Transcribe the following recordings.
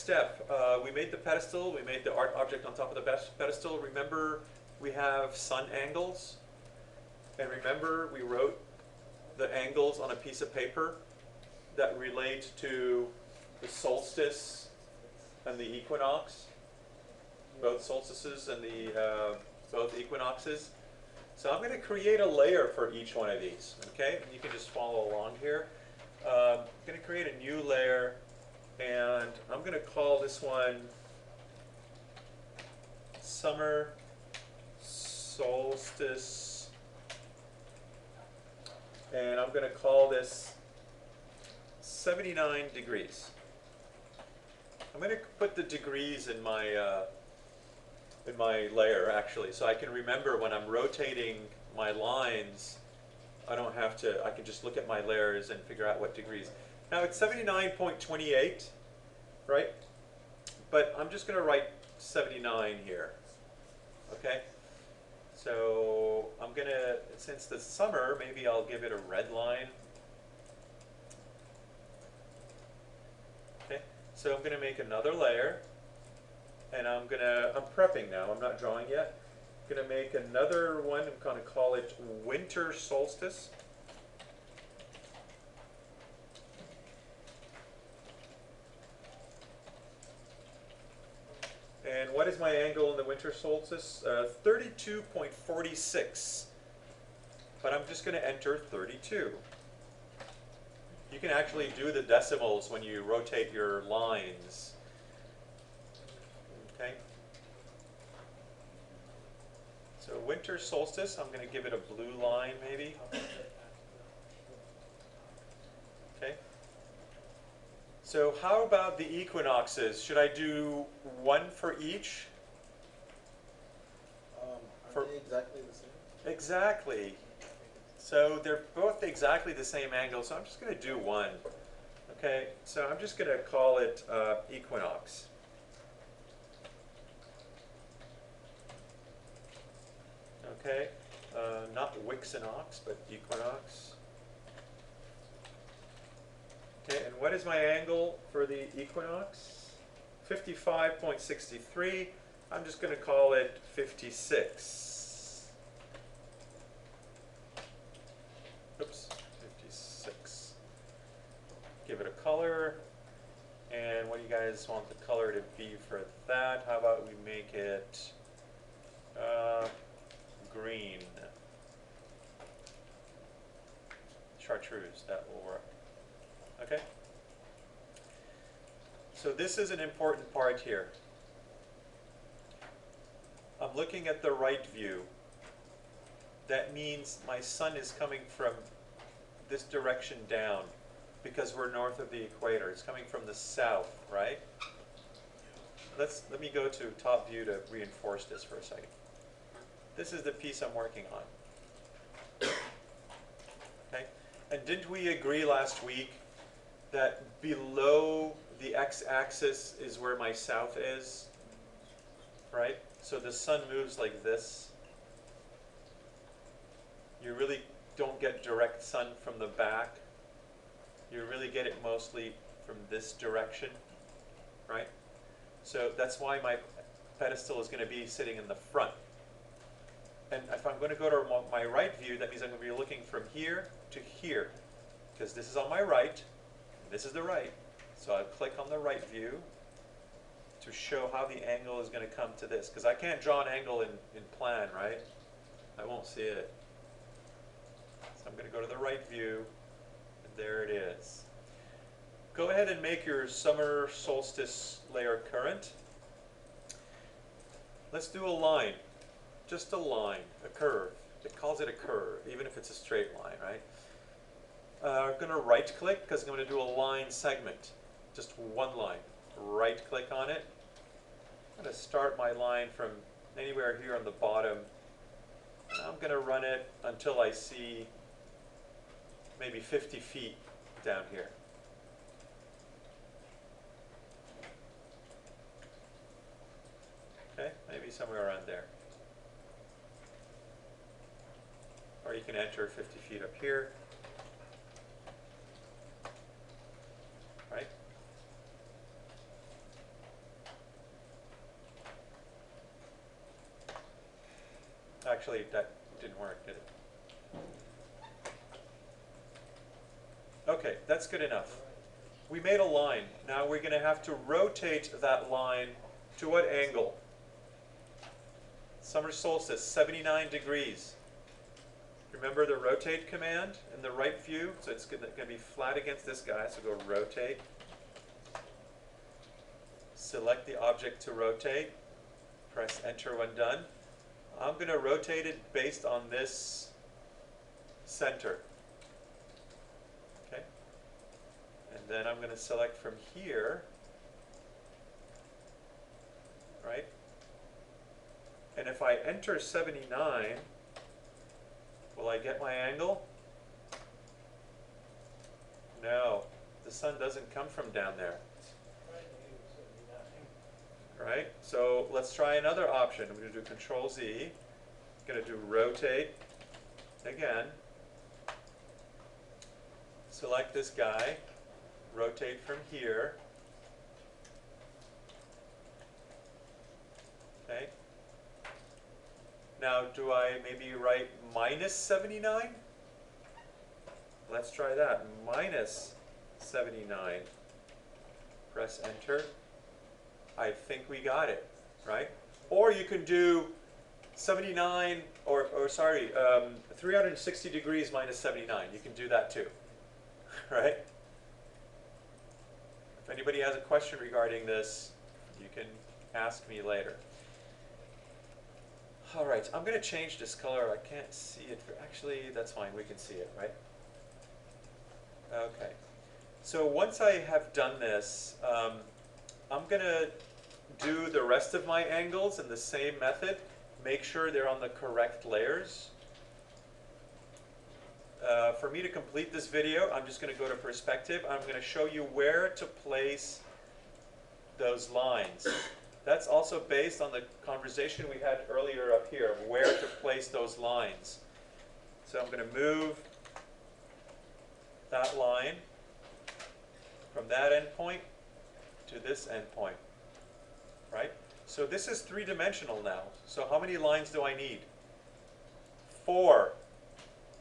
Step. We made the pedestal, we made the art object on top of the pedestal. Remember, we have sun angles. And remember, we wrote the angles on a piece of paper that relate to the solstice and the equinox, both solstices and the both equinoxes. So I'm going to create a layer for each one of these, okay? And you can just follow along here. I'm going to create a new layer, and I'm going to call this one Summer Solstice, and I'm going to call this 79 degrees. I'm going to put the degrees in my layer, actually, so I can remember when I'm rotating my lines, I don't have to, I can just look at my layers and figure out what degrees. Now it's 79.28, right? But I'm just going to write 79 here, okay? So I'm going to, since the summer, maybe I'll give it a red line. Okay, so I'm going to make another layer. And I'm prepping now, I'm not drawing yet. I'm going to make another one, I'm going to call it Winter Solstice. And what is my angle in the Winter Solstice? 32.46. But I'm just going to enter 32. You can actually do the decimals when you rotate your lines. Okay. So winter solstice, I'm going to give it a blue line maybe. Okay. So how about the equinoxes? Should I do one for each? Are they exactly the same? Exactly. So they're both exactly the same angle, so I'm just going to do one. Okay, so I'm just going to call it equinox. Okay, not Wixinox, but equinox. Okay, and what is my angle for the equinox? 55.63. I'm just going to call it 56. Oops, 56. Give it a color. And what do you guys want the color to be for that? How about we make it green? Chartreuse, that will work. Okay? So this is an important part here. I'm looking at the right view. That means my sun is coming from this direction down because we're north of the equator. It's coming from the south, right? Let me go to top view to reinforce this for a second. This is the piece I'm working on. Okay? And didn't we agree last week that below the x-axis is where my south is? Right? So the sun moves like this. You really don't get direct sun from the back. You really get it mostly from this direction, right? So that's why my pedestal is going to be sitting in the front. And if I'm going to go to my right view, that means I'm going to be looking from here to here, because this is on my right, and this is the right. So I'll click on the right view to show how the angle is going to come to this, because I can't draw an angle in plan, right? I won't see it. So I'm going to go to the right view, and there it is. Go ahead and make your summer solstice layer current. Let's do a line. Just a line, a curve. It calls it a curve, even if it's a straight line, right? I'm going to right click because I'm going to do a line segment. Just one line. Right click on it. I'm going to start my line from anywhere here on the bottom. And I'm going to run it until I see maybe 50 feet down here. Okay, maybe somewhere around there. Or you can enter 50 feet up here. Right? actually, that didn't work, did it? Okay, that's good enough. We made a line. Now we're going to have to rotate that line to what angle? Summer solstice, 79 degrees. Remember the rotate command in the right view? So it's going to be flat against this guy, so go rotate. Select the object to rotate. Press enter when done. I'm going to rotate it based on this center. Okay? And then I'm going to select from here, right? And if I enter 79, will I get my angle? No, the sun doesn't come from down there. Right? So let's try another option. I'm going to do Control Z. I'm going to do rotate again. Select this guy. Rotate from here. Okay. Now, do I maybe write minus 79? Let's try that. Minus 79. Press enter. I think we got it, right? Or you can do 79, or 360 degrees minus 79. You can do that too, right? If anybody has a question regarding this, you can ask me later. All right, I'm going to change this color. I can't see it. Actually, that's fine. We can see it, right? Okay. So once I have done this, I'm going to do the rest of my angles in the same method. Make sure they're on the correct layers. For me to complete this video, I'm just going to go to perspective. I'm going to show you where to place those lines. That's also based on the conversation we had earlier up here, where to place those lines. So I'm going to move that line from that endpoint to this endpoint, right? So this is three-dimensional now. So how many lines do I need? 4.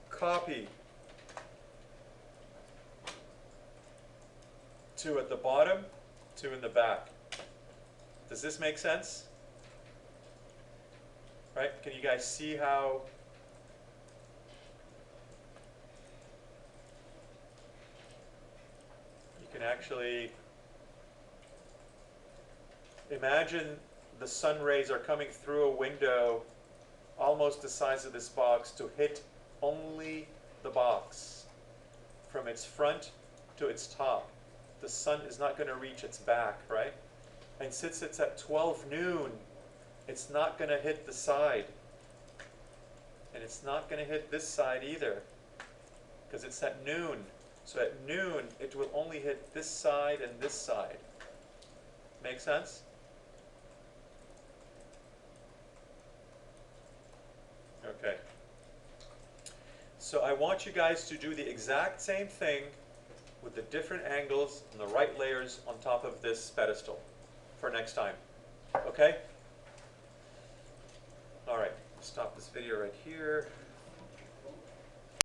Copy. 2 at the bottom, 2 in the back. Does this make sense? Right? Can you guys see how you can actually imagine the sun rays are coming through a window almost the size of this box to hit only the box from its front to its top. The sun is not going to reach its back, right? And since it's at 12 noon, it's not going to hit the side. And it's not going to hit this side either, because it's at noon. So at noon, it will only hit this side and this side. Make sense? Okay. So I want you guys to do the exact same thing with the different angles and the right layers on top of this pedestal for next time. Okay? All right, stop this video right here.